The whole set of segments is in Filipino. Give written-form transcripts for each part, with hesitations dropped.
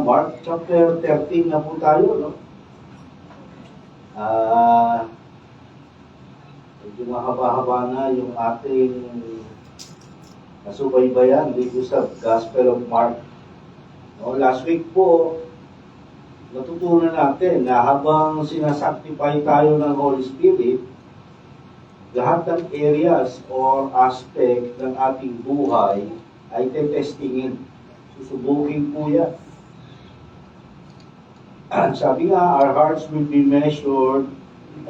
Mark chapter 13 na po tayo, no? Medyo mahaba-haba na yung ating nasubaybayan dito sa Gospel of Mark. No, last week po, natutunan natin na habang sinasactify tayo ng Holy Spirit, lahat ng areas or aspect ng ating buhay ay tetestingin. Susubukin po yan. Sabi nga, our hearts will be measured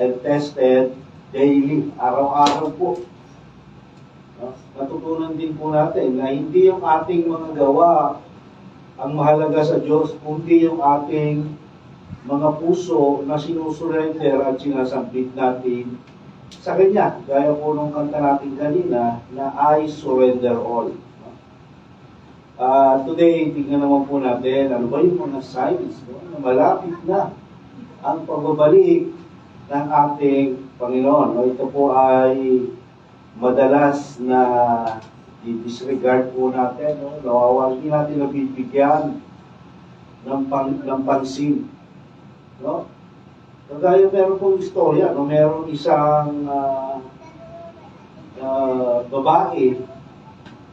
and tested daily, araw-araw po. Natutunan din po natin na hindi yung ating mga gawa ang mahalaga sa Diyos, kundi yung ating mga puso na sinusurrender at sinasambit natin sa Kanya. Gaya po nung kanta natin kanina na I surrender all. Today, tingnan naman po natin ano ba yung mga signs na malapit na ang pagbabalik ng ating Panginoon. Ito po ay madalas na i-disregard po natin. Hindi natin nabibigyan ng pansin. No? Kagaya meron pong istorya, meron isang babae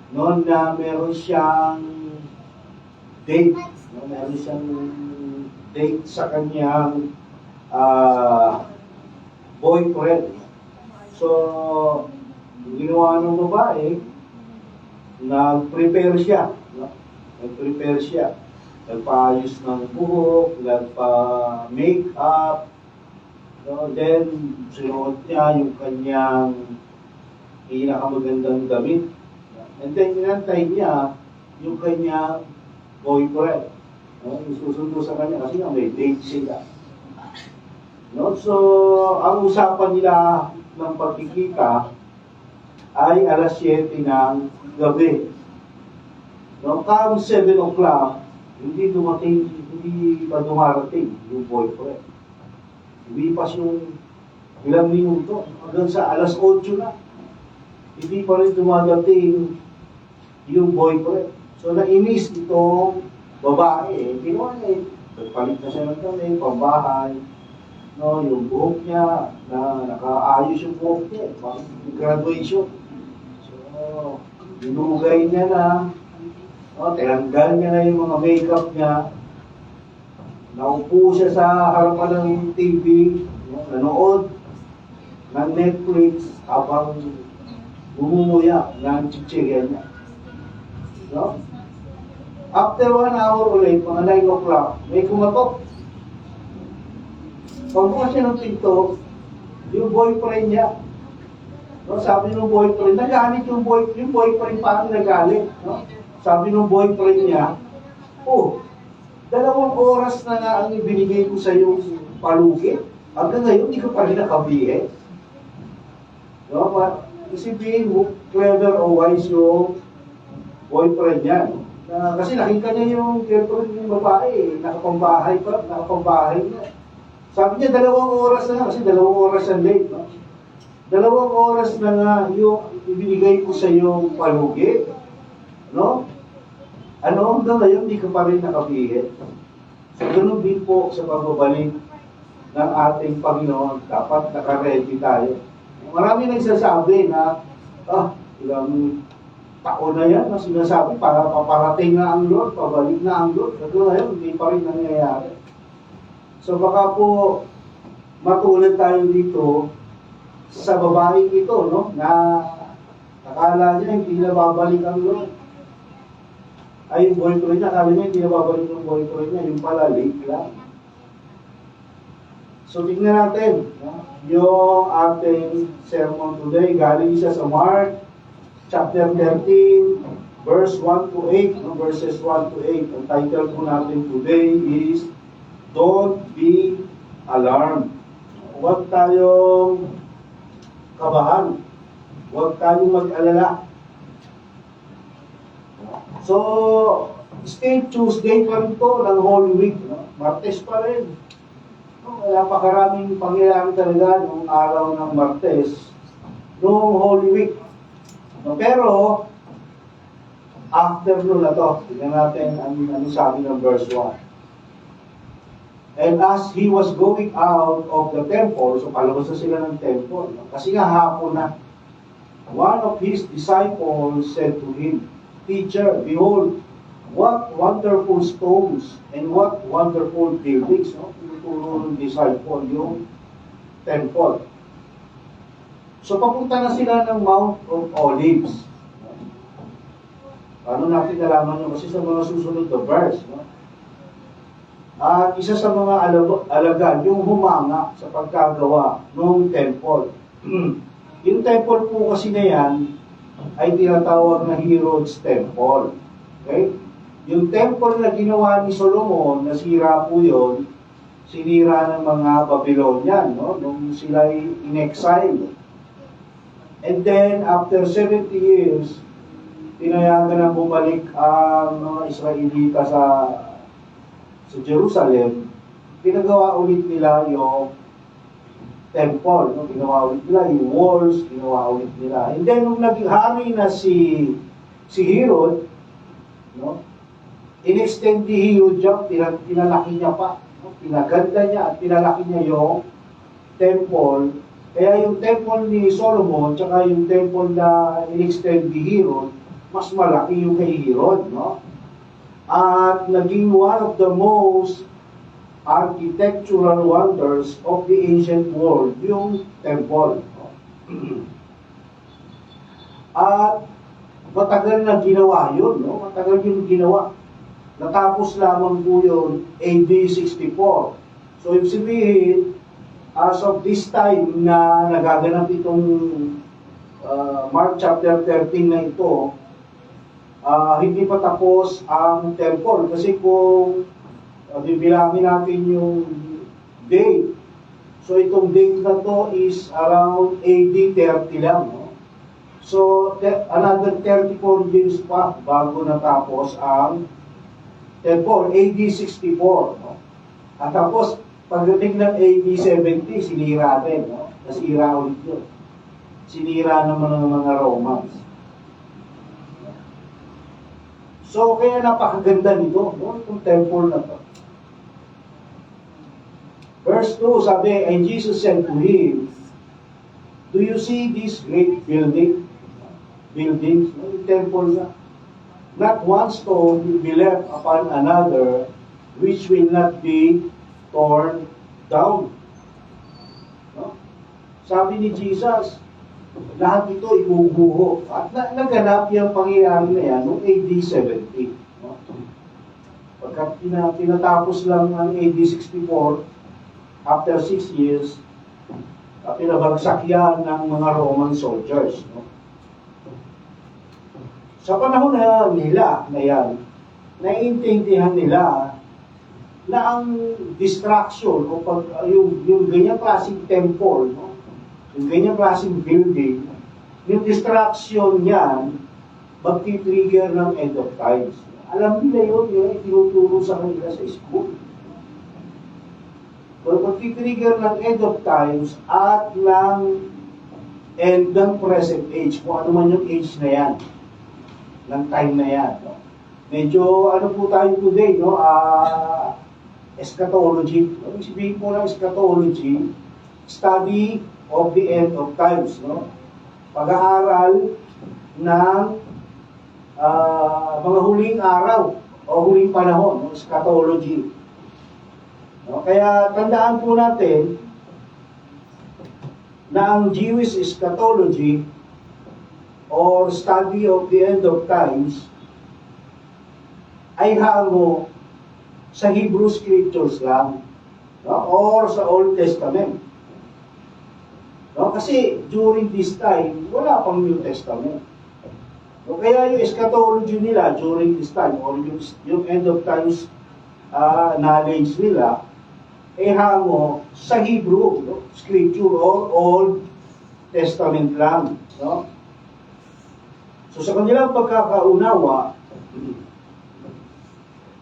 noon na meron siyang date. Meron siyang date sa kanyang boyfriend. So, ginawa ng babae, nag-prepare siya. Nag-prepare siya. Nagpa-ayos ng buhok, nagpa-makeup. Then, sinuot niya yung kanyang pinakamagandang damit. And then, inantay niya yung kanyang boyfriend. Susundo sa kanya kasi nga may date sila. So, ang usapan nila ng pagkikita ay alas 7 ng gabi. Come 7 o'clock, hindi pa dumarating yung boyfriend. Lumipas yung ilang minuto, hanggang sa alas 8 na. Hindi pa rin dumadating yung boyfriend. So, nainis itong babae. Ginawa niya, nagpalit na siya ng damit, pambahay. Yung buhok niya, nakaayos yung buhok niya, graduation. So, dinugay niya na, tinanggal niya na yung mga makeup niya, naupo siya sa harapan ng TV, nanood ng Netflix habang bumumuya ng chichirya niya. After 1 hour ulit, mga 9 o'clock, may kumatok. Pagbukas siya ng pinto, yung boyfriend niya. Sabi ng boyfriend, nagalit yung boyfriend parang nagalit. Sabi ng boyfriend niya, 2 oras na nga ang ibinigay ko sa yung palugit. Hanggang ngayon, hindi ko pa rin nakabihin. Isipin mo, clever o wise yung boyfriend niya. Kasi nakita niya yung girlfriend ng babae, nakapambahay niya. Sabi niya, 2 oras na nga, kasi 2 oras ang late. 2 oras na nga yung ibinigay ko sa yung palugit. Hanggang ngayon, hindi ko pa rin nakapihit. So, ganun din po sa pagbabalik ng ating Panginoon. Dapat nakaready tayo. Marami nagsasabi na, ilang taon na yan na sinasabi para paparating na ang Lord, pabalik na ang Lord. Hanggang ngayon, hindi pa rin nangyayari. So, baka po matulad tayo dito sa babaeng ito, na akala niya hindi na babalik ang Lord. Ay, yung boyfriend niya, akala niya hindi na babalik ng boyfriend niya, yung pala, late lang. So, tingnan natin, yung ating sermon today, galing siya sa Mark, chapter 13, verse 1 to 8, verses 1 to 8. Ang title po natin today is, Don't be alarmed. Huwag tayong kabahan. Huwag tayong mag-alala. So, still Tuesday pa rin to ng Holy Week. Martes pa rin. Napakaraming pangyayari talaga nung araw ng Martes, nung Holy Week. Pero, after nun na to, tingnan natin ano sabi ng verse 1. And as he was going out of the temple, so palabas na sila ng temple, no? Kasi nga hapon na, one of his disciples said to him, "Teacher, behold, what wonderful stones and what wonderful buildings." No? Tinuturo ng disciple yung temple. So papunta na sila ng Mount of Olives. Paano natin nalaman yun? Kasi sa mga susunod na verse, no? At isa sa mga alagad, yung humanga sa pagkagawa ng temple. Yung temple po kasi na yan ay tinatawag na Herod's Temple. Okay? Yung temple na ginawa ni Solomon, nasira po yun, sinira ng mga Babylonian, no? Nung sila in-exile. And then, after 70 years, pinayagan na bumalik ang mga Israelita sa Jerusalem, pinagawa ulit nila yung temple, no? Ginawa ulit nila yung walls, ginawa ulit nila. And then, nung naging hari na si Herod, no? In-extend ni Herod dyan, pinalaki niya pa, no? Pinaganda niya at pinalaki niya yung temple. Kaya yung temple ni Solomon, tsaka yung temple na in-extend ni Herod, mas malaki yung kay Herod, no? At naging one of the most architectural wonders of the ancient world, yung temple. At matagal na ginawa yun, no? Matagal yung ginawa. Natapos lamang po yun AD 64. So, ibig sabihin, as of this time na nagaganap itong Mark chapter 13 na ito, hindi pa tapos ang temple. Kasi kung bibilangin natin yung date, so itong date na to is around AD 30 lang. No? So, another 34 years pa bago natapos ang temple, AD 64. No? At tapos, pagdating ng AD 70, sinira din. No? Nasira ulit yun. Sinira naman ng mga Romans. So, kaya napakaganda nito, no? Itong temple na to. Verse 2, sabi, and Jesus said to him, "Do you see this great buildings, no? Yung temple na. Not one stone will be left upon another, which will not be torn down." No? Sabi ni Jesus, lahat ito ibubuho. At naganap yung pangyayari na yan noong AD 70. No? Pagka pinatapos lang ang AD 64, after 6 years, pinabagsak yan ng mga Roman soldiers. No? Sa panahon nila na yan, naiintindihan nila na ang distraction o yung ganyang klaseng temple, no? Yung ganyang klaseng building, yung distraction niyan, magti-trigger ng end of times. Alam nila yun, yung tinuturo sa kanila sa school. So, magti-trigger ng end of times at ng end ng present age, kung ano man yung age na yan, ng time na yan. No? Medyo, ano po tayo today, no? Eschatology. Ibig sabihin po ng eschatology, study of the end of times, no? Pag-aaral ng mga huling araw o huling panahon, no? Eschatology. No? Kaya tandaan po natin na ang Jewish eschatology or study of the end of times ay hango sa Hebrew Scriptures lang, no? Or sa Old Testament. No? Kasi during this time, wala pang New Testament. No? Kaya yung eschatology nila during this time, or yung end of times knowledge nila, hango sa Hebrew, no? Scripture or Old Testament lang. No? So sa kanilang pagkakaunawa,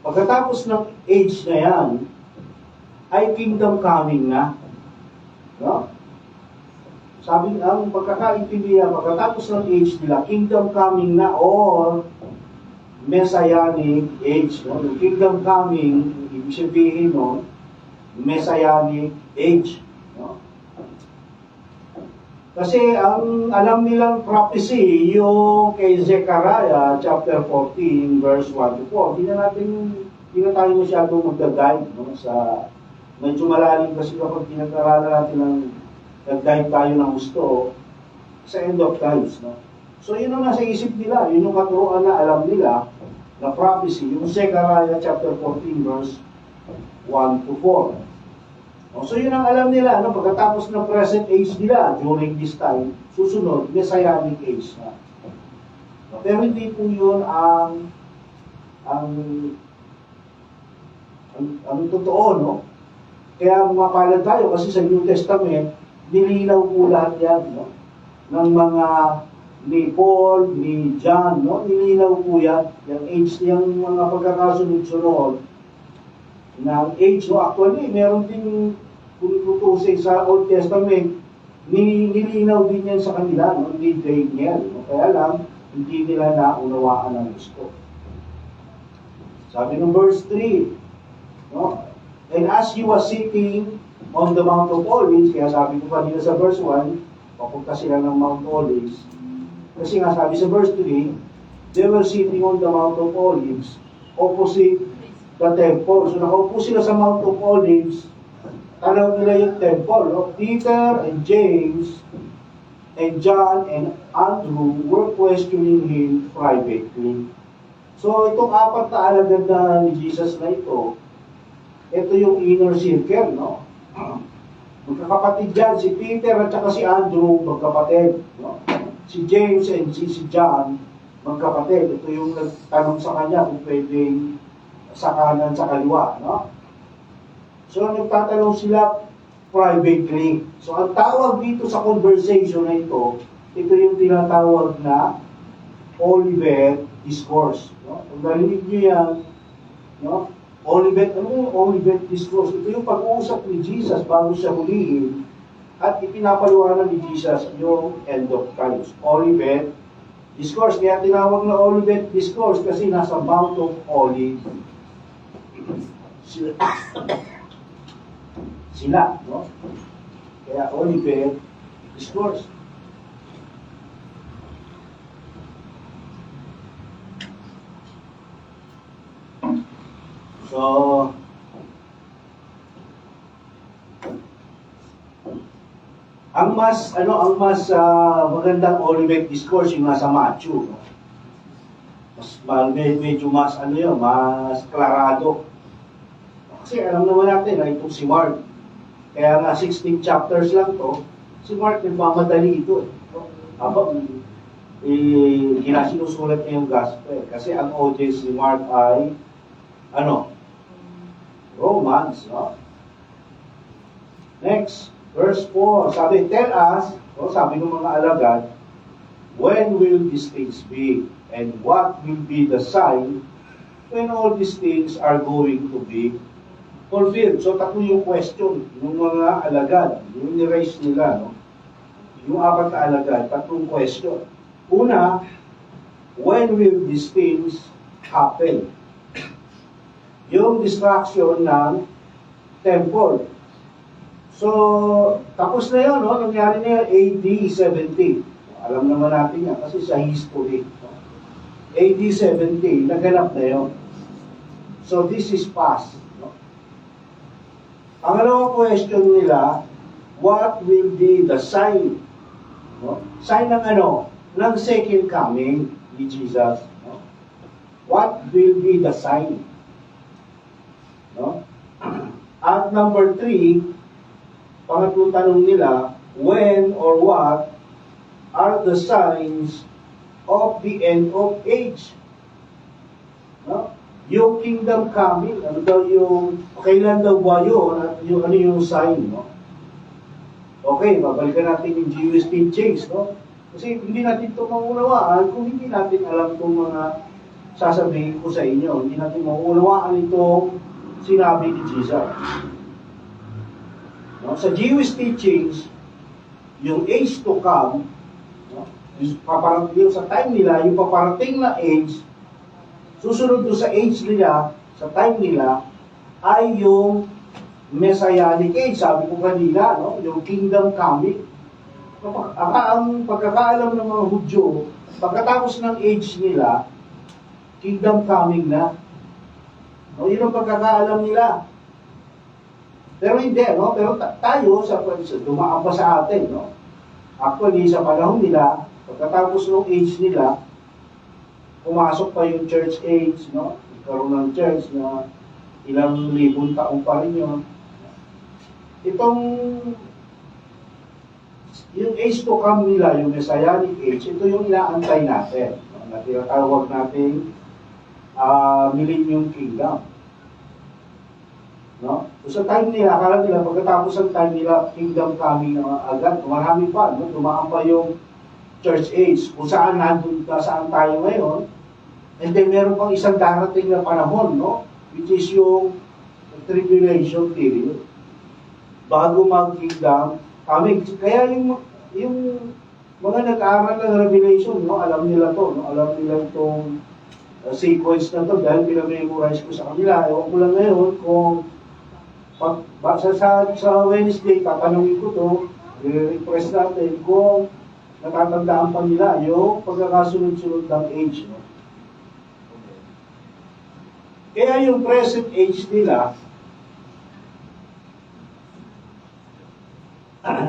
pagkatapos ng age na yan, ay kingdom coming na. No? Sabi ang pagkakaintindihan, pagkatapos ng age nila, kingdom coming na or messianic age. No? Yung kingdom coming, ibig sabihin no, Messianic age. No? Kasi ang alam nilang prophecy, yung kay Zechariah chapter 14, verse 1 to 4, hindi na tayo masyadong magdadive, no? Medyo malalim kasi kapag pinag-aralan natin nag-dive tayo ng gusto sa end of times. No? So yun ang nasa isip nila, yun yung katuruan na alam nila na prophecy, yung Zechariah chapter 14, verse 1 to 4. So yun ang alam nila, no? Pagkatapos ng present age nila, during this time, susunod, Messianic age na. Pero hindi po yun ang totoo, no? Kaya mapalad tayo kasi sa New Testament, nilinaw po lahat yan, no? Ng mga ni Paul, ni John, no? Nilinaw po yan, yung age, yung mga pagkakasunod-sunod, ng age, no? Actually, meron din kung tutusin sa Old Testament, nilinaw din yan sa kanila, no? Hindi Daniel. No? Kaya lang, hindi nila naunawaan ang gusto. Sabi ng verse 3, no? And as you was sitting on the Mount of Olives, kaya sabi ko kanina sa verse 1, papunta sila ng Mount Olives, kasi nga sabi sa verse 3, they were sitting on the Mount of Olives, opposite the temple. So nakaupo sila sa Mount of Olives, alam nila yung temple, no? Peter and James and John and Andrew were questioning him privately. So itong apat na alagad na ni Jesus na ito yung inner circle, no? Magkakapatid dyan, si Peter at saka si Andrew, magkapatid, no? Si James and si John, magkapatid. Ito yung nagtanong sa kanya kung pwedeng sa kanan, sa kaliwa, no? So, nagtatanong sila privately. So, ang tawag dito sa conversation na ito yung tinatawag na Olivet Discourse. No? Kung narinig nyo yan, no? Olivet, ano yung Olivet Discourse? Ito yung pag-uusap ni Jesus bago siya hulihin at ipinapaliwanag ni Jesus yung end of times. Olivet Discourse. Kaya tinawag na Olivet Discourse kasi nasa Mount of Olives. Sila, no? Kaya Olivet Discourse. So, ang mas magandang Olivet Discourse yung nasa Matthew, no? Medyo mas mas klarado. Kasi alam naman natin na itong si Mark, kaya nga 16 chapters lang to, si Mark nagmamadali ito. Habang sinasulat niya yung gospel. Kasi ang audience ni Mark ay Romans, no? Next, verse 4. Sabi, tell us, sabi ng mga alagad, when will these things be? And what will be the sign when all these things are going to be fulfilled? So, tatlo yung question ng mga alagad. Yung ni-raise nila, no? Yung apat na alagad, tatlong question. Una, when will these things happen? Yung destruction ng temple. So, tapos na yun, no? Nangyari na yun, AD 70. Alam naman natin yan, kasi sa history. No? AD 70, naganap na yun. So, this is past. No? Ang alawang question nila, what will be the sign? No? Sign ng ng second coming ni Jesus. No? What will be the sign? No? At number 3, pangatlong tanong nila, when or what are the signs of the end of age? No? Yung kingdom coming, kailan daw ba yun, at yung sign, no? Okay, babalikan natin yung Jewish teachings, no? Kasi hindi natin ito maunawaan kung hindi natin alam itong mga sasabihin ko sa inyo. Hindi natin maunawaan itong sinabi ni Jesus. No? Sa Jewish teachings, yung age to come, no? Yung sa time nila, yung paparating na age, susunod doon sa age nila, sa time nila, ay yung Messianic age, sabi ko kanina, no? Yung kingdom coming. Ang pagkakaalam ng mga Hudyo, pagkatapos ng age nila, kingdom coming na. No, yun ang pagkakaalam nila. Pero hindi, no? Pero tayo, dumaan pa sa atin, no? Actually, sa panahon nila, pagkatapos ng age nila, pumasok pa yung church age, no? Nagkaroon ng church na ilang libong taong pa rin yun. Yung age to come nila, yung Messianic age, ito yung inaantay natin. No? Na tinatawag natin Millennium Kingdom. No? So sa time nila, akala nila, pagkatapos ng time nila, Kingdom coming agad, marami pa, no? Tumaan pa yung Church age, kung saan nandun ka, saan tayo ngayon, and then meron pang isang darating na panahon, no? Which is yung tribulation period. Bago mag-kingdom, kaya yung mga nag-aaral ng Revelation, no? Alam nila to, no? Alam nila itong sequence na to dahil pinamemorize ko sa kanila. Ewan ko lang ngayon kung sa Wednesday, tatanungin ko to, i-request natin kung natatandaan pa nila yung pagkakasunod-sunod ng age. No? Kaya yung present age nila,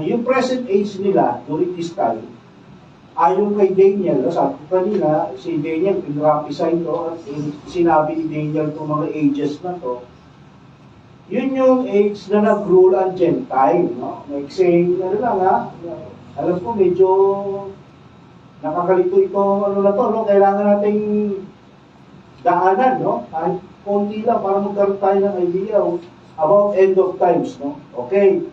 yung present age nila during this time, ayon kay Daniel, sabi ko kanina, si Daniel, pinrapisay to, at sinabi ni Daniel itong mga ages na to, yun yung age na nag-rule ang Gentile. No? Like saying, ano lang ha, alam ko medyo nakakalito itong ano na to, no? Kailangan nating daanan, no? Kahit konti lang para magkaroon tayo ng idea about end of times, no? Okay.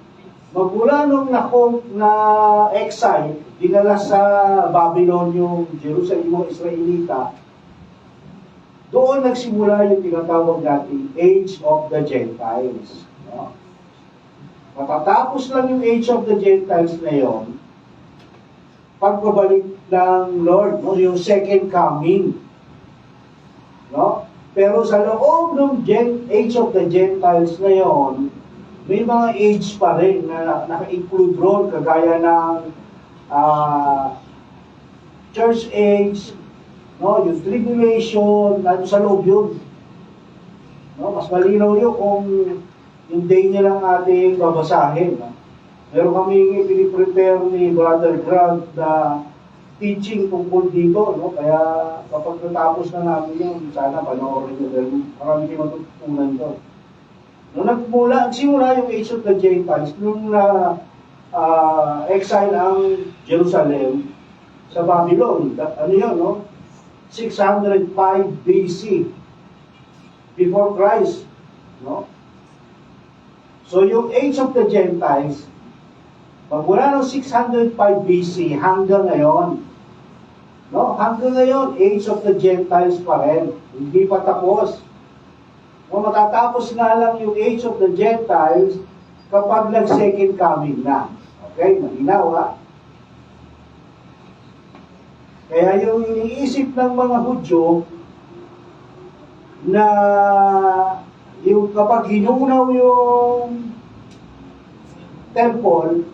Magmula nung na exile, dinala sa Babylon yung Jerusalem, yung Israelita, doon nagsimula yung tinatawag natin Age of the Gentiles. No? Matatapos lang yung Age of the Gentiles na yon, pagbabalik ng Lord, no? Yung second coming. No? Pero sa loob ng Age of the Gentiles na yon, may mga age pa rin na naka-include ron, kagaya ng church age, no, yung tribulation, nandun sa loob yun. No, mas malinaw yun kung yung day niya lang ating babasahin. No? Pero kami piniprepare ni Brother Grant na teaching tungkol dito, no? Kaya kapag natapos na namin yun, sana panoorin nyo dahil marami kayo matutunan doon. Nung nagsimula yung Age of the Gentiles, nung exile ang Jerusalem sa Babylon, ano yun, no? 605 BC, before Christ, no? So yung Age of the Gentiles, magmula ng 605 BC hanggang ngayon, no? Hanggang ngayon, Age of the Gentiles pa rin, hindi pa tapos. No, matatapos nga lang yung Age of the Gentiles kapag nag-second coming na. Okay, malinaw ha? Kaya yung iniisip ng mga Hudyo na yung kapag hinunaw yung temple,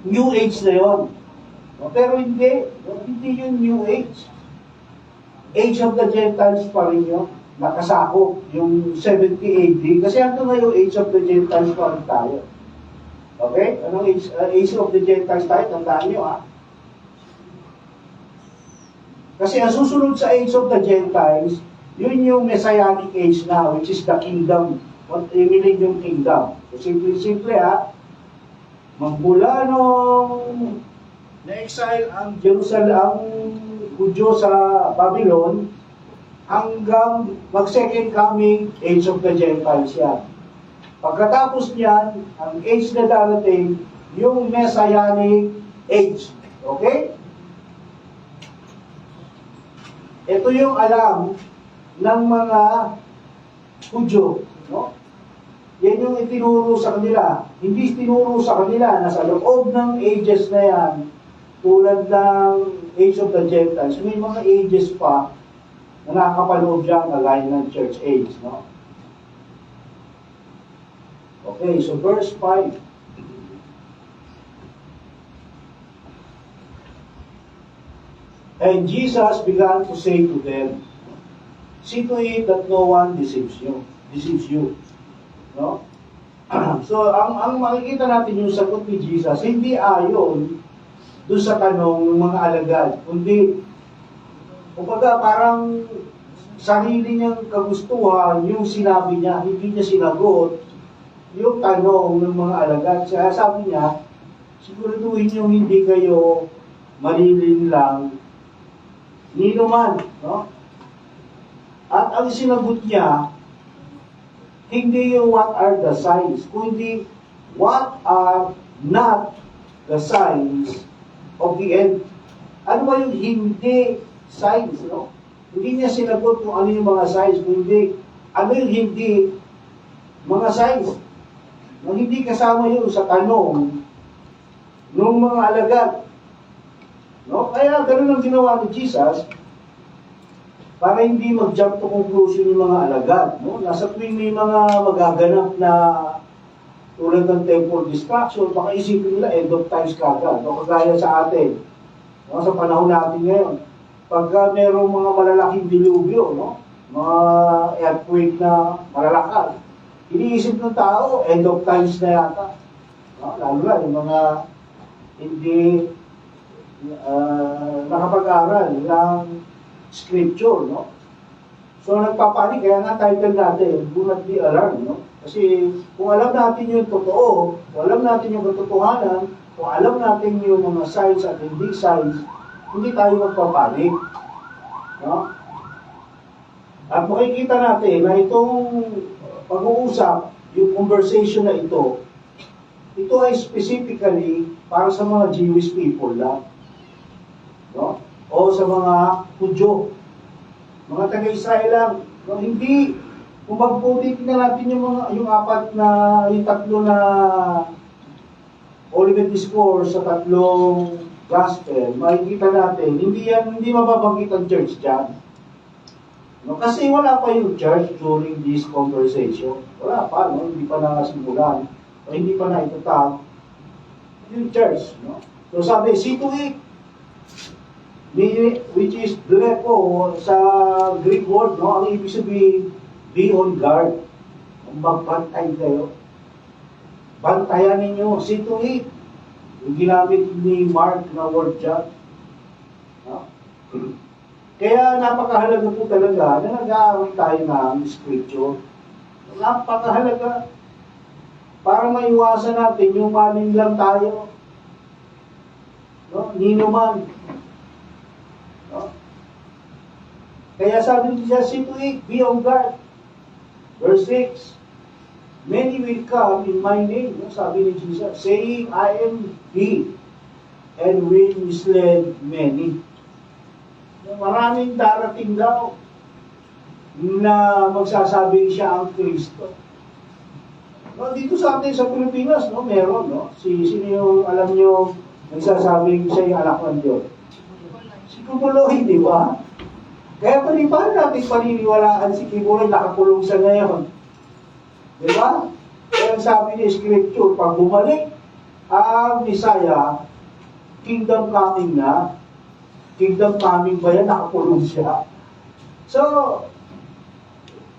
New Age na yun. No, pero hindi yung New Age. Age of the Gentiles pa rin yun. Nakasakop yung 70 AD. Kasi hanggang ngayon, Age of the Gentiles pa rin tayo. Okay? Anong Age of the Gentiles tayo? Tandaan nyo ha. Kasi ang susunod sa Age of the Gentiles, yun yung Messianic Age na, which is the kingdom, yung kingdom. Simple ha, magmula nung na-exile ang Jerusalem, ang Hudyo sa Babylon, hanggang mag-second coming, Age of the Gentiles yan. Pagkatapos niyan, ang age na darating, yung Messianic Age. Okay? Ito yung alam ng mga Hudyo. No? Yan yung itinuro sa kanila. Hindi itinuro sa kanila na sa loob ng ages na yan, tulad ng Age of the Gentiles, may mga ages pa na nakakapaloob dyan na line ng church age. No? Okay, so verse 5. And Jesus began to say to them, see to it that no one deceives you. Deceives you. No? So, ang makikita natin yung sagot ni Jesus, hindi ayon doon sa tanong ng mga alagad, kundi, kumbaga parang sarili niyang kagustuhan yung sinabi niya, hindi niya sinagot yung tanong ng mga alagad. Kaya sabi niya, siguraduhin niyo hindi kayo malilin lang nino man, no? At ang sinagot niya, hindi yung what are the signs, kundi what are not the signs of the end. Ano ba yung hindi signs, no? Hindi niya sinagot kung ano yung mga signs, kundi ano yung hindi mga signs. No, hindi kasama yun sa tanong ng mga alagad. No? Kaya ganun ang ginawa ni Jesus para hindi mag-jump to conclusion yung mga alagad. No? Nasa tuwing may mga magaganap na tulad ng temple destruction, baka isipin nila end of times kagad. No? Kagaya sa atin, no? Sa panahon natin ngayon. Pagka merong mga malalaking dilubyo, no? Mga earthquake na malalakas, iniisip ng tao, end of times na yata. No? Lalo na yung mga hindi nakapag-aral ng scripture, no? So, nagpapanik, kaya nga title natin, do not be alarmed, no? Kasi, kung alam natin yung totoo, kung alam natin yung katotohanan, kung alam natin yung mga signs at hindi signs, hindi tayo magpapanik, no? At makikita natin na itong pag-uusap, yung conversation na ito ay specifically para sa mga Jewish people lang, no? O sa mga Hudyo, mga taga-Israel lang. No, hindi, kung magpulitin na natin yung tatlo na Olivet Discourse sa tatlong gospel, makikita natin, hindi mababanggit ang church dyan. No, kasi wala pa yung church during this conversation. Wala pa, no? Hindi pa nakasimulan, o hindi pa naitatag yung church. No? So sabi, see to it, which is blepo sa Greek word, no? Ang ibig sabihin, be on guard. Magbantay kayo. Bantayan ninyo. See to it. Yung ginamit ni Mark na word dyan. No? Kaya napakahalaga po talaga na nag-aaral tayo ng scripture. Napakahalaga para maiwasan natin yung maling lang tayo. No? Nino man. No? Kaya sabi ni Jesus, see to it, be on guard. Verse 6, many will come in my name, no? Sabi ni Jesus, saying, I am He, and will mislead many. Maraming darating daw na magsasabing siya ang Kristo. No, dito sa atin sa Pilipinas, no, meron, no? Sino yung alam nyo nagsasabing siya yung anak ng Diyos? Kibuloy, di ba? Kaya paano natin paniniwalaan si Kibuloy, nakakulong siya ngayon? Di ba? Kaya sabi ni Scripture, pag bumalik ang Messiah, kingdom coming na. Kingdom coming ba yan? Nakakulong siya. So,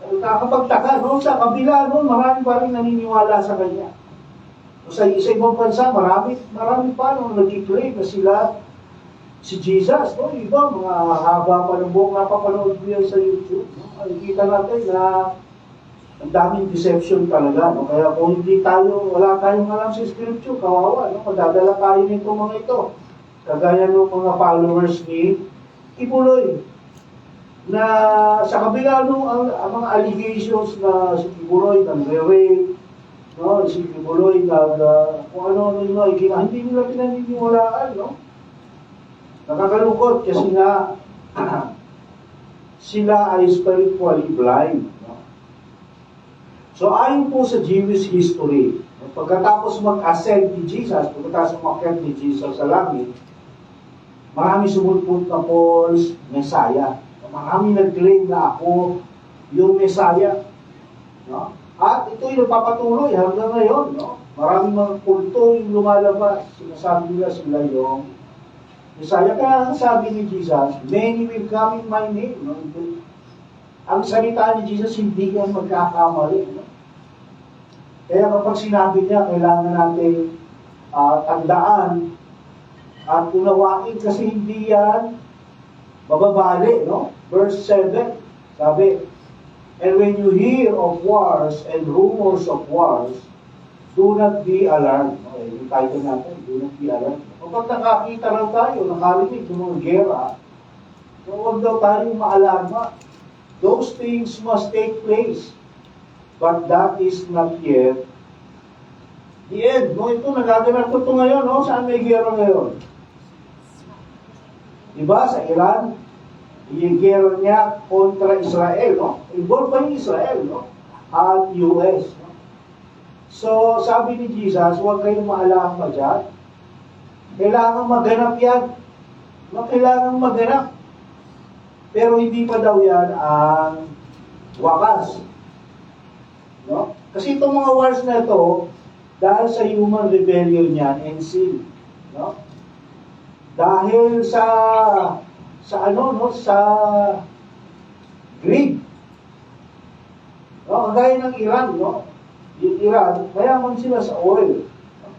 nakapagtaka, no? Sa kabila, no? Marami pa rin naniniwala sa kanya. Sa ibang bansa, marami pa nung nag-claim na sila si Jesus, no? Iba, mga haba pa ng buhok, napapanood ko yan sa YouTube. No? Nakikita natin na ang daming deception talaga. No? Kaya kung wala tayong alam sa scripture, kawawa. No? Madadala tayo nito mga ito. Kagaya ng mga followers ni Kibuloy. Na sa kabila nung ang mga allegations na si Kibuloy nagre-rape, no? Si Kibuloy kung ano hindi nila pinaniniwalaan, no? Nakakalungkot kasi nga sila ay spiritually blind. No? So ayon po sa Jewish history, pagkatapos mag-ascend ni Jesus, pagkatapos umakyat ni Jesus sa langit, marami sumulpot na false Messiah. Marami nag-claim na ako yung Messiah. No? At At ito'y nagpapatuloy hanggang ngayon, no? Maraming mga kulto yung lumalabas. Sinasabi nila sila yung Messiah. Kaya ang sabi ni Jesus, many will come in my name. No? Ang salita ni Jesus, hindi yan magkakamali. No? Kaya kapag sinabi niya, kailangan natin tandaan at unawain kasi hindi yan mababali. No? Verse 7, sabi, and when you hear of wars and rumors of wars, do not be alarmed. Okay, yung title natin, do not be alarmed. Kapag nakakita raw tayo, nakarinig ng mga gera, so huwag daw tayong maalarma. Those things must take place. But that is not yet the end. No, ito, nagaganap ko ito ngayon. No? Saan may gera ngayon? Diba? Sa Iran, yung gera niya kontra Israel. No? Involved pa yung Israel. No? At US. No? So, sabi ni Jesus, huwag kayong maalarma dyan. Kailangan maganap yan. No? Kailangan maganap. Pero hindi pa daw yan ang wakas. No? Kasi itong mga wars na ito, dahil sa human rebellion yan and sin. No? Dahil sa greed. No? Kagaya ng Iran, no? Yung Iran, mayaman sila sa oil. No?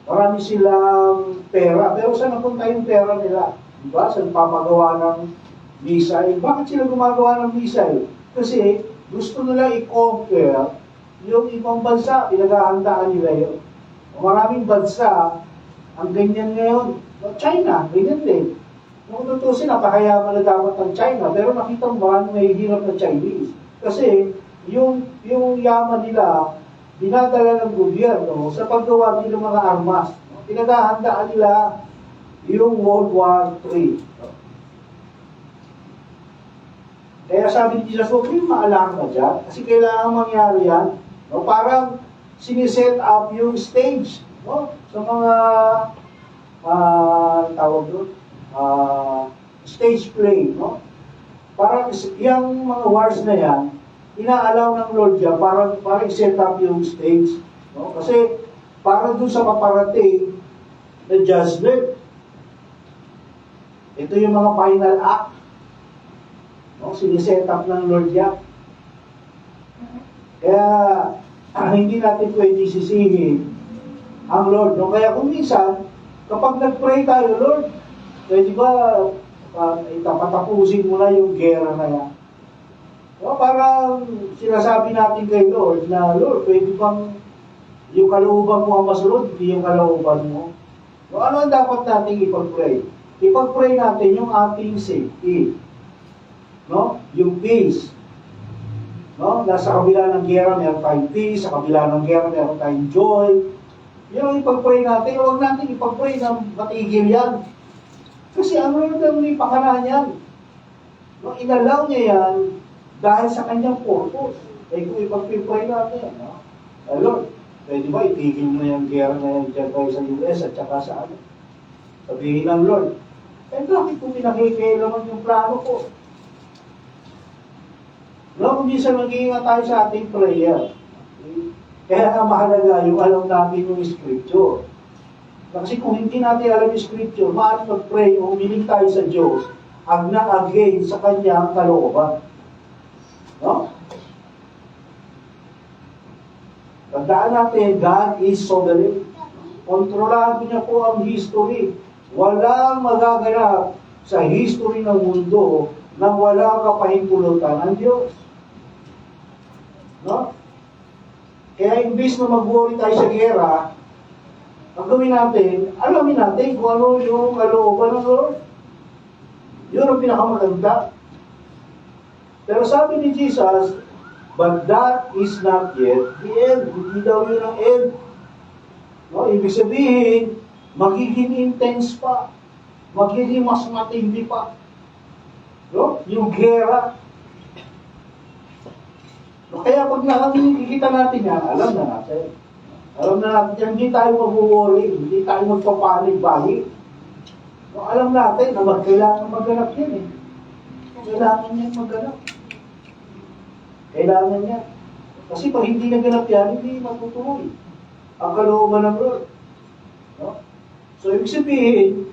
Marami silang pera. Pero saan napunta yung pera nila? Diba? Saan papagawa ng missile? Bakit sila gumagawa ng missile? Kasi gusto nila i-conquer yung ibang bansa. Pinaghahandaan nila yun. Maraming bansa, ang ganyan ngayon. China, ganyan din. Kung tutusin, napakayaman na dapat ng China. Pero nakita mo ba, may hirap na Chinese. Kasi yung yaman nila, dinadala ng gobyerno sa paggawa ng mga armas. Pinaghahandaan nila yung World War III. Kaya sabi ni Jesus, huwag kayong maalarma dyan, kasi kailangan mangyari yan. No? Parang siniset up yung stage, no? Sa mga tawag doon, stage play. No? Parang yung mga wars na yan, inaalaw ng Lord yan, parang set up yung stage. No? Kasi parang doon sa paparating na judgment. Ito yung mga final act. No, siniset up ng Lord yan. Kaya hindi natin pwede sisihin ang Lord. No? Kaya kung minsan, kapag nag-pray tayo, Lord, pwede ba patapusin mo na yung gera na yan? No, parang sinasabi natin kay Lord na, Lord, pwede bang yung kalooban mo ang masunod, hindi yung kalooban mo? No, ano ang dapat natin ipag-pray? Ipag-pray natin yung ating safety. No? Yung peace. No? Nasa kabila ng gera, meron tayong peace. Sa kabila ng gera, meron tayong joy. Yun ang ipag-pray natin. Huwag natin ipag-pray na matigil yan. Kasi ano yung may pakana yan? No? Inalaw niya yan dahil sa kanyang purpose. Eh kung ipag-pray natin, no? Lord, pwede ba itigil mo na yung gera na yan dyan tayo sa US at saka sa ano? Sabihin ng Lord, bakit kung pinakikailaman yung plano ko? No, kung minsan mag-iingat tayo sa ating prayer. Kaya nga mahalaga yung alam natin yung scripture. Kasi kung hindi natin alam yung scripture, maaari mag-pray o humiling tayo sa Diyos again sa kanyang kalooban. No? Tandaan natin, God is sovereign. Kontrolado niya po ang history. Walang magaganap sa history ng mundo nang walang kapahintulutan ng Diyos. No? Kaya imbis na mag-worry tayo sa gera, ang gawin natin, alamin natin kung ano yung kalooban ng Lord. Yun ang pinakamaganda. Pero sabi ni Jesus, but that is not yet the end. Hindi daw yun ang end. No? Ibig sabihin, magiging intense pa. Magiging mas matindi pa. No? Yung gera. No, kaya pag nakikita natin yan, alam na natin. Alam na natin, hindi tayo mag-worry, hindi tayo magpapanig-bahi. No, alam natin na kailangan maganap yan eh. Kailangan yan maganap. Kailangan yan. Kasi pag hindi naganap yan, hindi matutuloy ang kalooban ng Lord. No? So, ibig sabihin,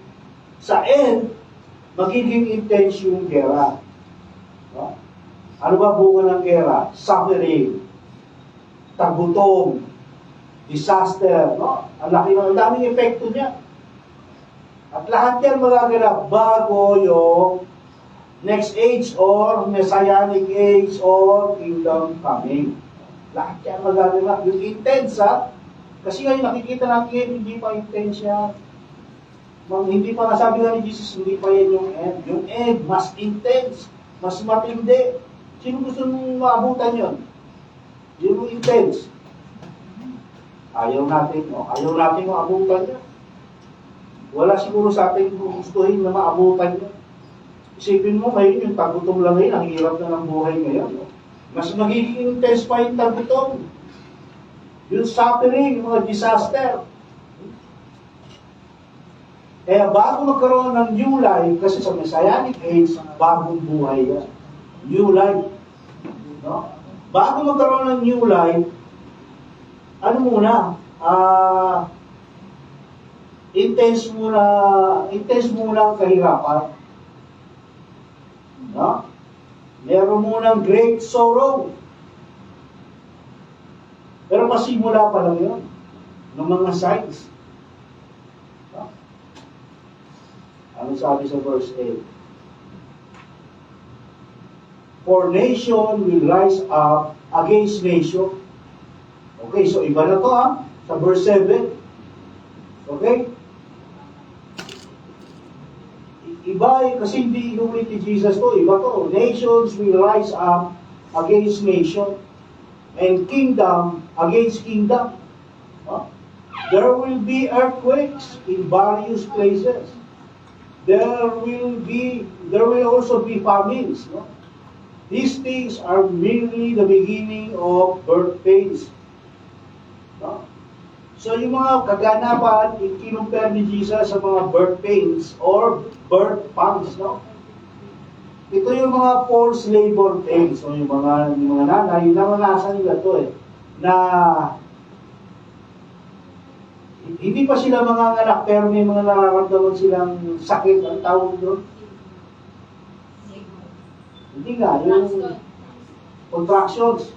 sa end, magiging intense yung gera. No? Ano ba bunga ng gera? Suffering, tagutom, disaster, no? Ang daming epekto niya. At lahat yan magaganap bago yung next age or messianic age or kingdom coming. Lahat yan magaganap. Yung intense, ha? Kasi ngayon nakikita natin, hindi pa intense yan. Hindi pa nasabi nga ni Jesus, hindi pa yan yung end. Yung end, mas intense, mas matindi. Sino gusto mong maabutan yun? Yung intense. Ayaw natin, no? Ayaw natin maabutan yun. Wala siguro sa atin kung gustuhin na maabutan yun. Isipin mo ngayon, yung tagutom lang ngayon, ang hirap na ng buhay ngayon. No? Mas magiging intense pa yung tagutom. Yung suffering, yung mga disaster. Kaya bago magkaroon ng new life, kasi sa Messianic age, bagong buhay yan. New life. No? Bago magkaroon ng new life, ano muna? Intense muna ang kahirapan. No? Meron munang great sorrow. Pero pasimula pa lang yun ng mga signs. No? Ano sabi sa verse 8? For nation will rise up against nation. Okay, so iba na to sa verse 7. Okay? Iba kasi hindi inulit ni Jesus to. Iba to. Nations will rise up against nation and kingdom against kingdom. Huh? There will be earthquakes in various places. There will also be famines. No? These things are merely the beginning of birth pains. No? So yung mga kaganapan, ikinumpare ni Jesus sa mga birth pains or birth pangs. No? Ito yung mga forced labor pains. So yung mga nanay, naranasan nila ito na hindi pa sila manganganak pero may mga nararamdaman silang sakit. Ang tawag doon? Hindi nga, yung contractions.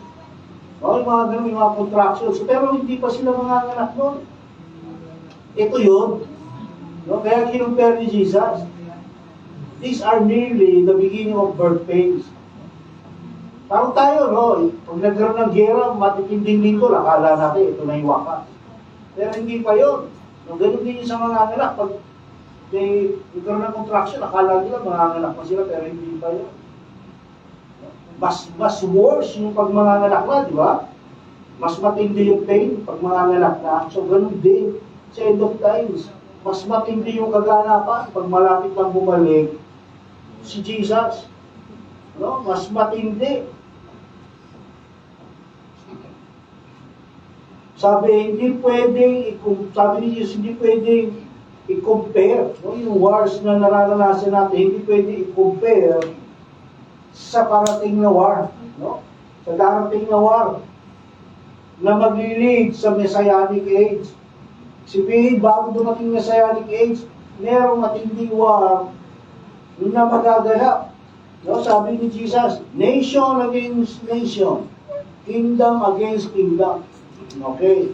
O, yung mga ganun, yung mga contractions. Pero hindi pa sila manganganak doon. Ito yun. No? Kaya kinumpare ni Jesus. These are merely the beginning of birth pains. Parang tayo, no? Pag nagkaroon ng gera, matitinding linggo, akala natin, ito na yung wakas. Pero hindi pa yun. No, ganun din yung sa mga anak. Pag may nagkaroon ng contraction, akala nila manganganak pa sila, pero hindi pa yun. Mas worse yung pag manganganak na, di ba? Mas matindi yung pain pag manganganak na. So, ganun din sa end of times. Mas matindi yung kaganapan pag malapit lang bumalik si Jesus. No? Mas matindi. Sabi ni Jesus, hindi pwedeng i-compare. No? Yung wars na nararanasan natin, hindi pwedeng i-compare sa parating na war. No? Sa darating na war na maglilid sa Messianic age. Sabihin, bago dumating Messianic age, merong matinding war na magaganap. No? Sabi ni Jesus, nation against nation, kingdom against kingdom. Okay.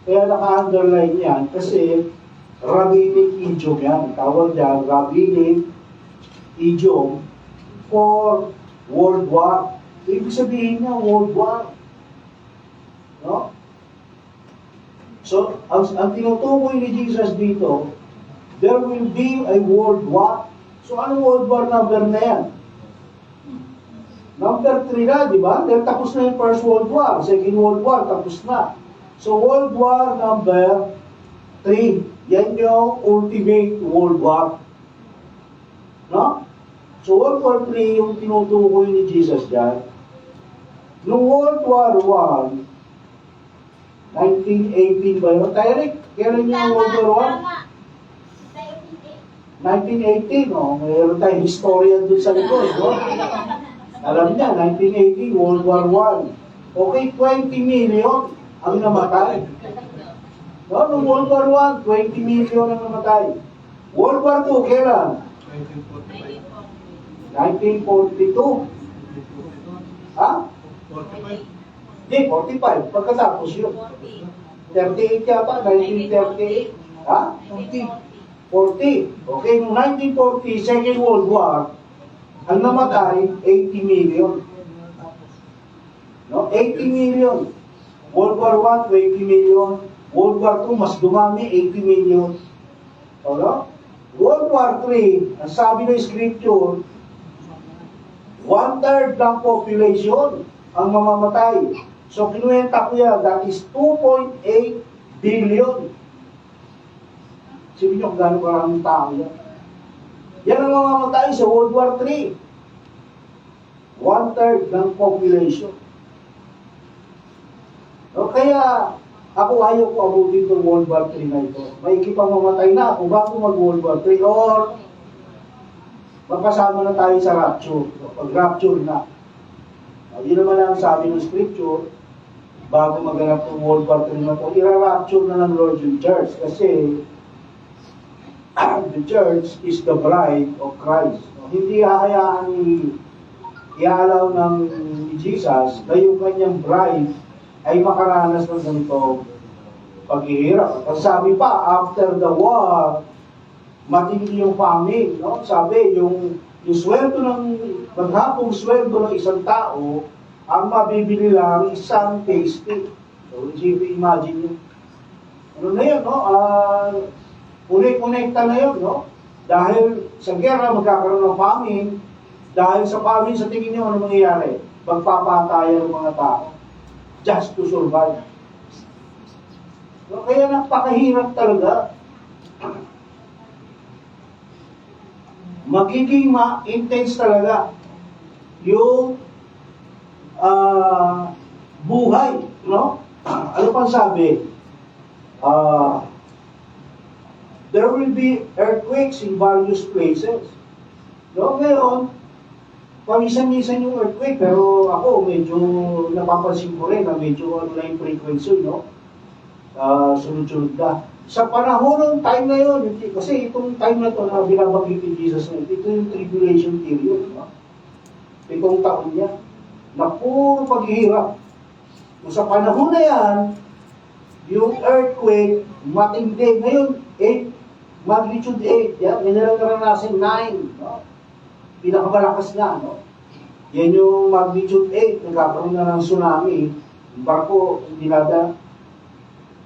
Kaya naka-underline yan kasi rabbinic idiom yan. Tawag dyan, rabbinic idiom for world war. Ibig sabihin niya, world war. No? So, ang tinutukoy ni Jesus dito, there will be a world war. So, ano world war number na yan? Number 3 na, di ba? Dahil tapos na yung First World War. Second World War, tapos na. So, World War number 3. Yan yung ultimate World War. No? So, World War 3 yung tinutukoy ni Jesus dyan. Noong World War 1, 1918 ba yun? Tyrick, kailan yung World War 1? 1918, oh. Mayroon tayong historian dun sa likod, no? Alam niya, 1918, World War I. Okay, 20 million ang namatay. No, noong World War I, 20 million ang namatay. World War II, kailan? 1942. Ha? 45. Hindi, 45. Pagkatapos yun. 38 yata, 1938. Ha? 40. Okay, noong 1940, Second World War, ang namatay, 80 million. No? 80 million. World War I, 20 million. World War II, mas dumami, 80 million. No? World War III, ang sabi ng scripture, 1/3 ng population ang mamamatay. So, kinuwenta ko yan, that is 2.8 billion. Sabi nyo kung gano'ng karaming tao yan. Yan ang mamamatay sa World War III. 1/3 ng population. O kaya, ako ayaw ko abutin ng World War III na ito. May ikipang mamatay na ako bago mag-World War III or magkasama na tayo sa rapture. Pag-rapture na. Yun naman ang sabi ng scripture, bago maganap ng World War III na ito, ira-rapture na ng Lord yung church. Kasi, the church is the bride of Christ. Hindi hahayaan i-allow ng Jesus na yung kanyang bride ay makaranas ng ganito paghihirap. At sabi pa, after the war, matindi yung famine. No? Sabi, yung sweldo ng, maghapong sweldo ng isang tao, ang mabibili lang isang tasty. So, imagine yun. Ano na yun, no? Unik-unekta na yun, no? Dahil sa gera, magkakaroon ng famine. Dahil sa famine, sa tingin nyo, ano mangyayari? Magpapatayan ng mga tao. Just to survive. So, kaya napakahirap talaga. Magiging intense talaga yung buhay, no? Ano pang sabi? There will be earthquakes in various places. No, ngayon, pamisan-misan yung earthquake, pero ako medyo napapansin ko rin na medyo ano na yung frequency, no? Sunod-sunod na. Sa panahon ng time na yun, kasi itong time na to na binabanggit ni Jesus na ito yung tribulation period, no? Itong taon niya, na puro paghihirap. Kung sa panahon na yan, yung earthquake, matindi. Ngayon, 8, magnitude 8, yan, yan naranasin 9, no? Pinakamalakas nga, no? Yan yung magnitude 8, nagkakaroon na ng tsunami, yung barko, dinada.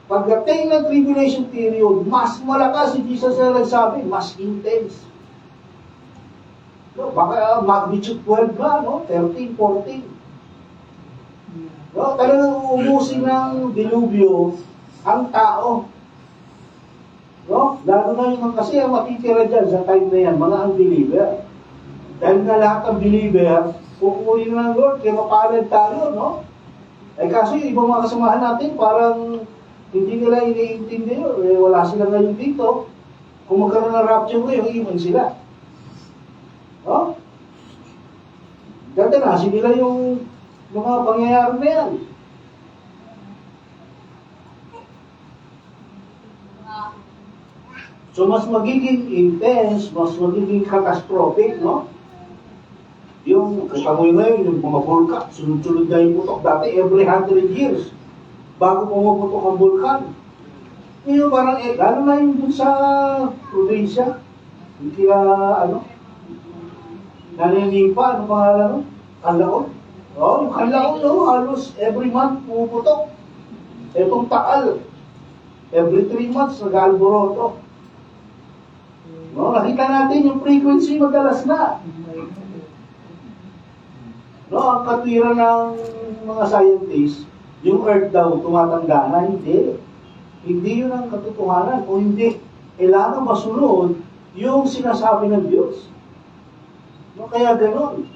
Pagdating ng tribulation period, mas malakas, si Jesus na nagsabi, mas intense. No, baka magnitude 12 na, no? 13, 14. No, talagang uumusin ng dilubyo ang tao. No? Lalo na yung kasi ang matitira dyan sa time na yan, mga unbeliever. Dahil na lahat ng believer, kukunin na ng Lord, kaya mapalad tayo, no? Eh kaso yung ibang mga kasamahan natin, parang hindi nila iniintindi yun. Eh, wala sila ngayon dito. Kung magkaroon ng rapture ngayon, iwan sila. No? Dadanasin nila yung mga pangyayari na yan. So, mas magiging intense, mas magiging catastrophic, no? Yung, kasamoy ngayon, yung mga bulkan, sunod-sunod na yung putok. Dati, every 100 years, bago pumuputok ang bulkan. Yung parang, lalo na yung dun sa probinsya, yung kaya, naninipa, ano pangalan, no? Kanlaon. Yung Kanlaon, no? Halos every month pumuputok. Etong Taal, every 3 months, nag-alboroto. No, nakita natin yung frequency madalas na. No, ang katwiran ng mga scientists, yung Earth daw tumatanda na, hindi. Hindi yun ang katotohanan. O hindi, kailangan masunod yung sinasabi ng Diyos. No, kaya ganon.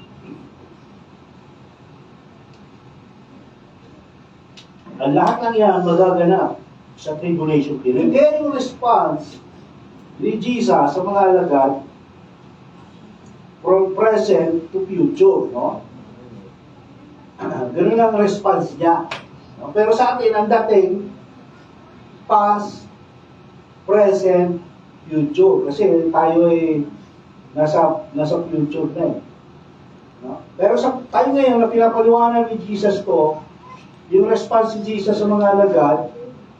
Ang lahat ng yan magaganap sa tribulation period. Kaya yung response ni Jesus sa mga alagad from present to future, no? Ganun ang response niya. No? Pero sa atin, ang dating, past, present, future. Kasi tayo ay nasa future na eh. No? Pero tayo ngayon na pinapaliwanag ni Jesus ko, yung response ni Jesus sa mga alagad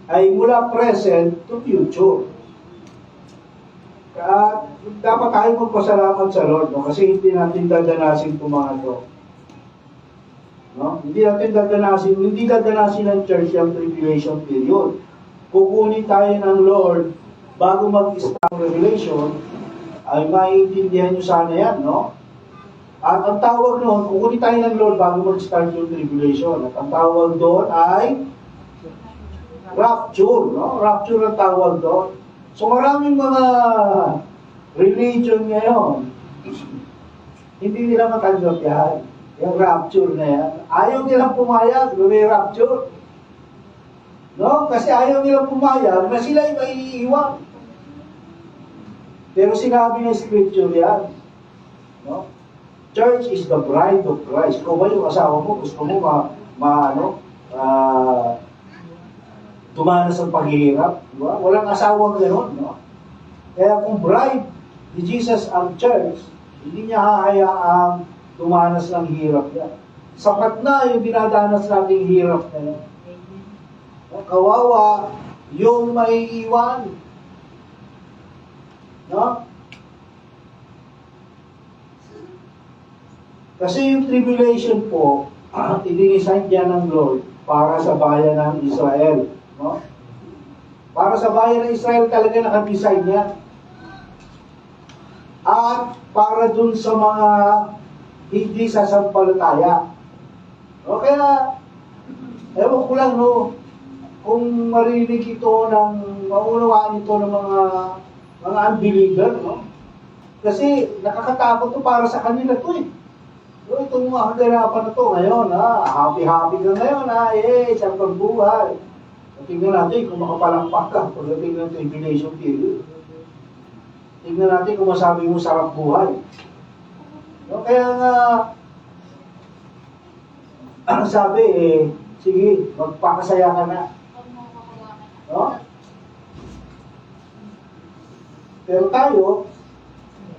ay mula present to future. At dapat tayo magpasalamat sa Lord, no? Kasi hindi natin dadanasin itong mga ito. No? Hindi dadanasin ng church yung tribulation period. Kukunin tayo ng Lord bago mag-start revelation, ay maiintindihan nyo sana yan, no? At ang tawag noon, kukunin tayo ng Lord bago mag-start yung tribulation. At ang tawag doon ay rapture, no? Rapture ang tawag doon. So maraming mga religion ngayon, hindi nila matanggap yan. Yung rapture na yan. Ayaw nilang pumayag na may rapture. No? Kasi ayaw nilang pumayag na sila ay maiiwan. Pero sinabi ng scripture yan. No? Church is the bride of Christ. Kung ba yung asawa mo, gusto mo dumanas ang paghihirap. Diba? Walang asawang gano'n. No? Kaya kung bride ni Jesus ang church, hindi niya hahayaang dumanas ng hirap yan. Sapat na yung dinadanas nating hirap na yan. No? Kawawa yung maiiwan. No? Kasi yung tribulation po, idinisign niya ng Lord para sa bayan ng Israel. No? Para sa bayan ng Israel talaga nakadesign yan. At para dun sa mga hindi sasampalataya. No? Kaya, ewan ko lang, no, kung marinig ito maunawaan ito ng mga unbeliever, no? Kasi nakakatakot to para sa kanila to eh. So, itong mga kaganapan na to ngayon, happy-happy ka ngayon, isang pagbuhay. Tingnan natin kung makapalakpak ka pagdating ng tribulation period. Tingnan natin kung masabi mo sarap buhay. No, kaya nga, ang sabi sige, magpakasaya ka na. No? Pero tayo,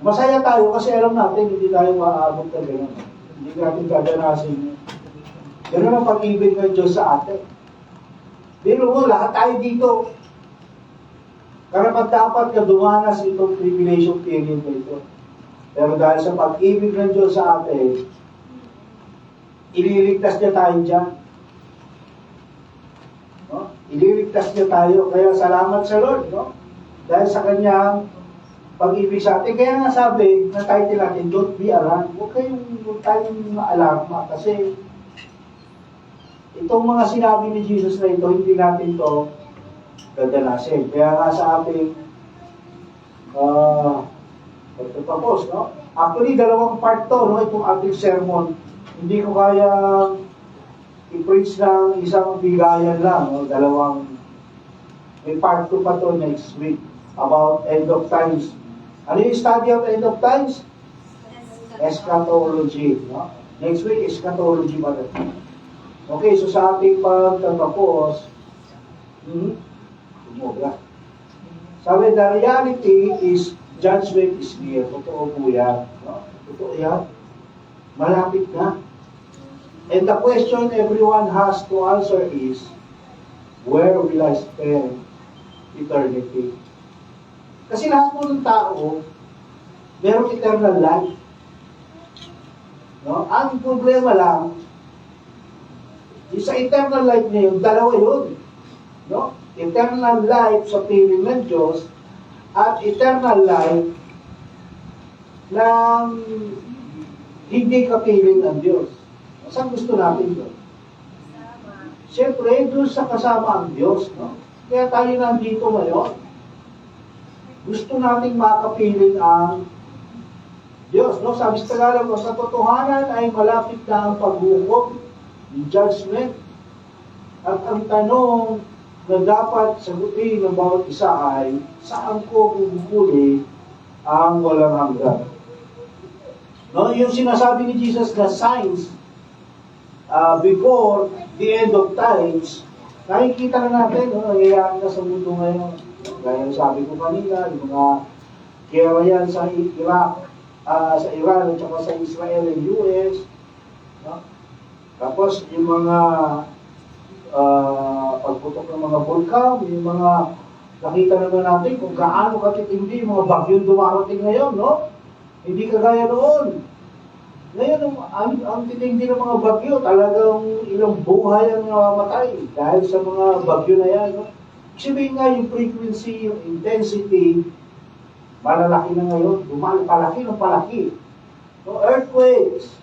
masaya tayo kasi alam natin hindi tayo maaabot na gano'n. Hindi natin gaganasin. Gano'n ang pag-ibig ng Diyos sa atin. Pero lahat tayo dito, karapat-dapat ka dumanas itong tribulation period na ito. Pero dahil sa pag-ibig ng Diyos sa atin, ililigtas niya tayo dyan. No? Ililigtas niya tayo. Kaya salamat sa Lord. No? Dahil sa kanyang pag-ibig sa atin. Kaya nga sabi, na title natin, don't be alarmed. Huwag tayong ma-alarma. Kasi itong mga sinabi ni Jesus na ito, hindi natin ito dadanasin. Kaya nga sa ating pagtatapos, no? Actually, dalawang part to, no? Itong ating sermon. Hindi ko kaya i-preach ng isang bigayan lang, no? May part 2 pa to next week about end of times. Ano yung study of end of times? Eschatology. No? Next week, eschatology pa rin. Okay, so sa ating pagtatapos, sabi, the reality is judgment is near. Totoo po yan. No? Totoo yan. Malapit na. And the question everyone has to answer is, where will I spend eternity? Kasi lahat po ng tao, merong eternal life. No? Ang problema lang, sa eternal life na yun, dalawa yun. No? Eternal life sa piling ng Diyos at eternal life ng hindi kapiling ng Diyos. Saan gusto natin doon? Siyempre, doon sa kasama ang Diyos. No? Kaya tayo nandito ngayon. Gusto nating makapiling ang Diyos. No? Sabi sa Tagalog, sa totohanan ay malapit na ang paghukom, judgment. At ang tanong na dapat sagutin ng bawat isa ay, saan ko kukunin ang walang hanggan? No? Yung sinasabi ni Jesus na signs before the end of times, nakikita na natin, no, nangyayari na sa mundo ngayon. Gaya ng sabi ko kanina, yung mga gera yan sa Iraq, sa Iran at saka sa Israel and US. No? Tapos yung mga pagputok ng mga bulkan, yung mga nakita naman natin kung gaano katitindi yung mga bagyong dumarating ngayon, no? Hindi kagaya noon. Ngayon, ang titindi ng mga bagyo, talagang ilang buhay ang namamatay dahil sa mga bagyo na yan. No? Sabihin nga yung frequency, yung intensity, malalaki na ngayon, palaki ng palaki. No? Earthquakes.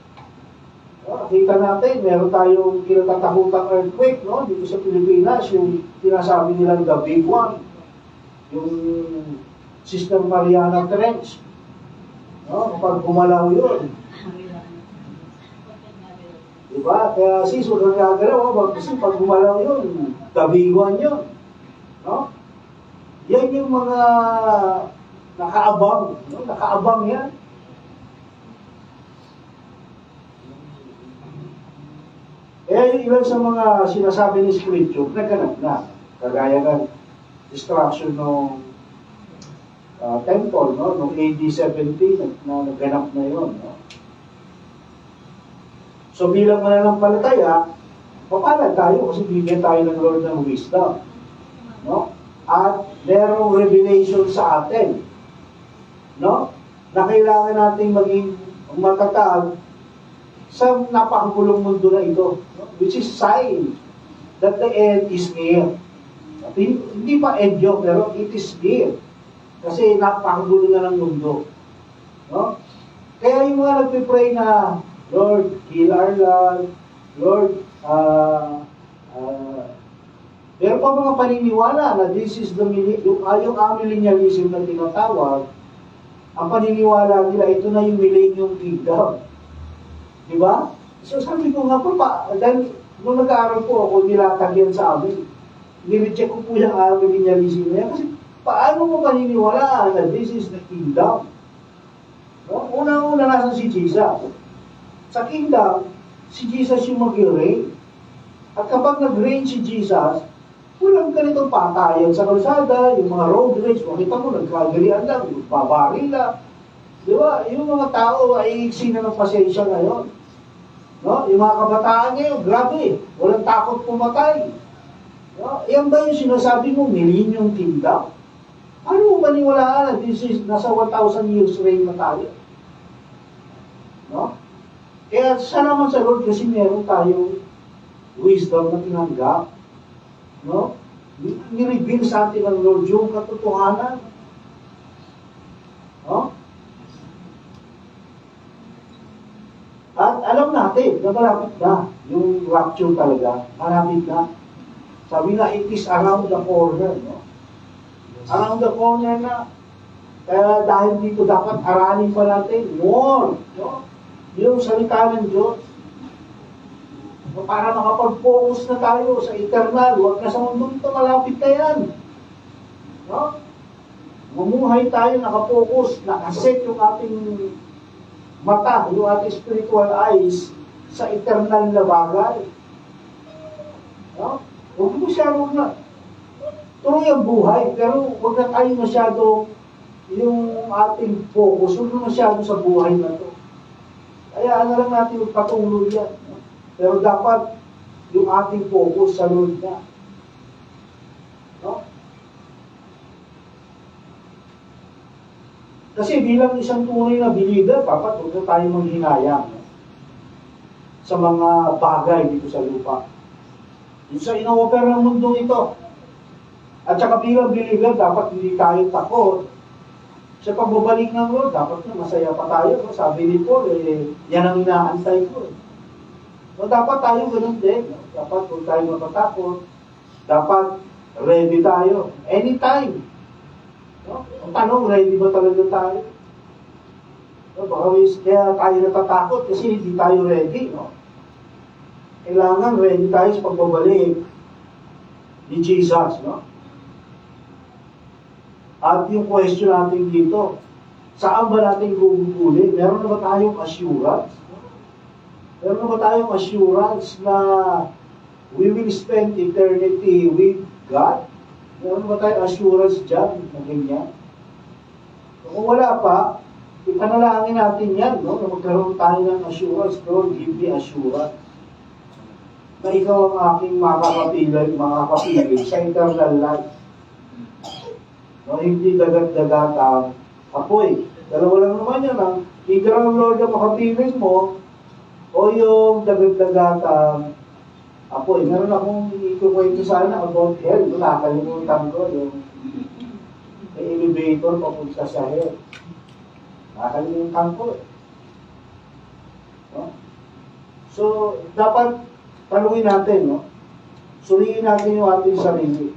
No? Kita natin, meron tayong kinatatahutang earthquake, no? Dito sa Pilipinas, yung sinasabi nilang the big one, yung Sister Mariana Trench. No? Kapag gumalaw yun, diba? Kaya huwag kang gagalaw, kasi pag gumalaw yun, tabiguan yun. No? Yan yung mga nakaabang. No? Nakaabang yan. Kaya yung ilan sa mga sinasabi ni Scripture, nagganap na. Kagaya ng destruction ng temple, no? Noong AD 70, nagganap na yun. No? So bilang mananampalataya, papalad tayo kasi bigyan tayo ng Lord ng wisdom. No? At merong revelation sa atin. No? Na kailangan natin maging matatag sa napakagulong mundo na ito. No? Which is sign that the end is near. At hindi pa end yun, pero it is near. Kasi napakagulo na ng mundo. No? Kaya yung mga nagpipray na Lord, heal our land. Lord, meron pa mga paniniwala na this is the yung amillennialism na tinatawag, ang paniniwala nila, ito na yung millennium kingdom. Di ba? So sabi ko nga po, dahil nung nag-aaral po ako, nilatag yan sa amin. Nireject ko po yung amillennialism na yan. Kasi paano mo paniniwala na this is the kingdom? No? Una-una nasa si Jesus. Sa kingdom, si Jesus yung mag-reign. At kapag nag-reign si Jesus, walang ganitong patayan sa kalsada, yung mga road rage, makita mo, nagkagalian lang, babari lang. Di ba? Yung mga tao ay sina ng pasensya ngayon. No? Yung mga kabataan ngayon, grabe, walang takot pumatay. No? Yan ba yung sinasabi mo, millennium kingdom? Ano mo maniwalaan na this is, nasa 1,000 years reign na tayo? No? Kaya salamat sa Lord kasi meron tayong wisdom na tinanggap. No? Ni-reveal sa atin ng Lord yung katotohanan. No? At alam natin na malapit na yung rapture talaga. Malapit na. Sabi na, it is around the corner. No? Around the corner na. Kaya dahil dito dapat aralin pa natin more. No? Yung salita ng Diyos. Para makapag-focus na tayo sa eternal, huwag na sa mundo ito, malapit na yan. No? Mamuhay tayo, nakapokus, nakaset yung ating mata, yung ating spiritual eyes sa eternal na bagay. No? Huwag masyadong na. Tuloy ang buhay, pero huwag na tayo masyado yung ating focus, huwag na masyado sa buhay na to. Kaya ano lang natin magpatuloy yan. No? Pero dapat yung ating focus sa Lord na. No? Kasi bilang isang tunay na believer, dapat huwag na tayo manghinayang, no? Sa mga bagay dito sa lupa. Dito sa ino-offer ng mundong ito. At saka bilang believer, dapat hindi tayo takot sa pagbabalik ng Lord. Dapat na masaya pa tayo. Sabi ni Paul, yan ang inaantay ko. So, dapat tayo ganun din. Dapat kung tayo matatakot, dapat ready tayo. Anytime. No? Ang tanong, ready ba talaga tayo? No? Baka kaya tayo natatakot kasi hindi tayo ready. No? Kailangan ready tayo sa pagbabalik ni Jesus. No? At yung question natin dito, saan ba natin gugugulin? Meron na ba tayong assurance? Meron na ba tayong assurance na we will spend eternity with God? Meron ba tayong assurance dyan na ganyan? Kung wala pa, ipanalangin natin yan, no? Na magkaroon tayo ng assurance. Lord, give me assurance na ikaw ang aking makakapili sa eternal life. No, hindi dagat-dagatang apoy. Dalawa lang naman yan, ang either ang Lord ang makapiling mo, o yung dagat-dagatang apoy. Meron akong ikukwento sana about hell. Nakakalimutan ko yung may elevator papunta sa hell. Nakakalimutan ko. No? So, dapat tanungin natin, no? Suriin natin yung ating sarili.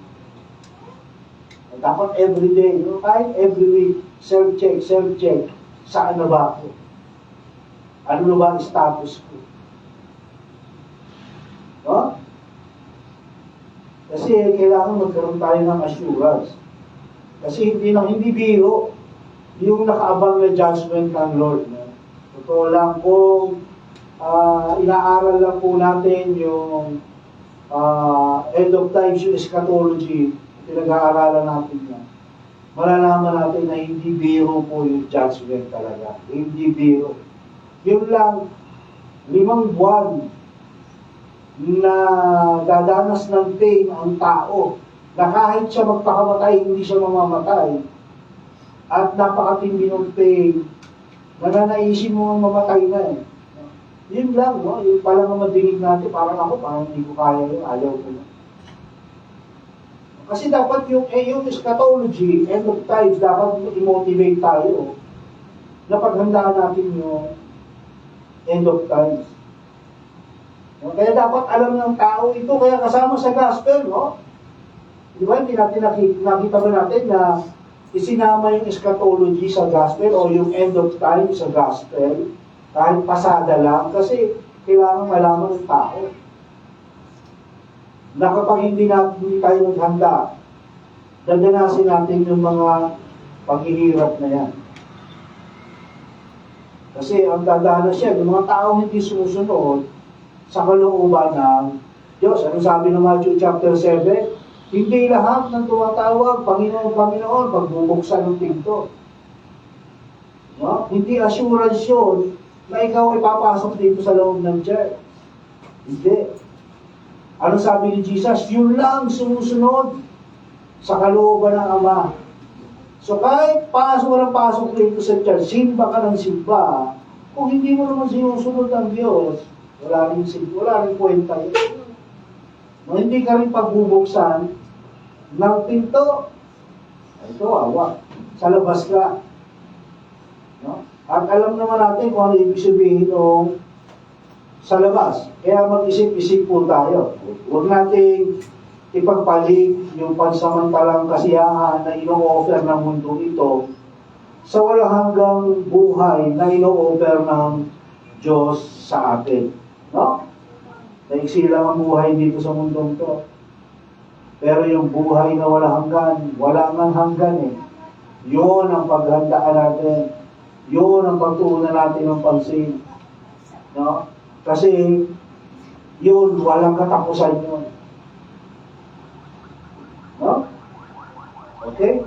Dapat everyday, no? Kahit every week, self-check. Saan na ba ako? Ano na ba ang status ko? No? Kasi kailangan magkaroon tayo ng assurance. Kasi hindi biro yung nakaabang na judgment ng Lord. No? Totoo lang kung inaaral lang po natin yung end of times, yung eschatology, pinag-aaralan natin yan. Malalaman natin na hindi biro po yung judgment talaga. Hindi biro. Yun lang, 5 buwan na dadanas ng pain ang tao, na kahit siya magpakamatay, hindi siya mamamatay. At napakatindi ng pain, nananaisin mo ang mamatay na eh. Yun lang, no? Yung palang madinig natin, parang hindi ko kaya yun, ayaw ko na. Kasi dapat yung eschatology, end of times, dapat i-motivate tayo na paghandaan natin yung end of times. No? Kaya dapat alam ng tao ito, kaya kasama sa gospel, no? Di ba, hindi natin nakita ba natin na isinama yung eschatology sa gospel o yung end of time sa gospel, kahit pasada lang, kasi kailangan malaman ng tao na kapag hindi tayo naghanda, dadanasin natin yung mga paghihirap na yan. Kasi ang dadanas yan, yung mga taong hindi sumusunod sa kalooban ng Diyos. Anong sabi ng Matthew chapter 7? Hindi lahat ng tumatawag, Panginoon, Panginoon, pagbubuksan ng pinto. No? Hindi assurance yun na ikaw ay papasok dito sa loob ng church. Hindi. Ano sabi ni Jesus? Yun lang sumusunod sa kalooban ng Ama. So kahit walang pasok dito sa church, simba ka ng simba, kung hindi mo naman sinusunod ang Diyos, wala rin kwenta yun. No, hindi ka rin pagbubuksan ng pinto. Ito, awa. Sa labas ka. No? At alam naman natin kung ano ibig sabihin ng sa labas. Kaya mag-isip-isip po tayo. Huwag nating ipagpalit yung pansamantalang kasiyahan na ino-offer ng mundo ito sa walang hanggang buhay na ino-offer ng Diyos sa atin. No? Naiksi lang ang buhay dito sa mundong to. Pero yung buhay na walang hanggan eh. Yun ang paghandaan natin. Yun ang pagtuunan natin ng pansin. No? Kasi yun, walang katapusan yun. No? Okay?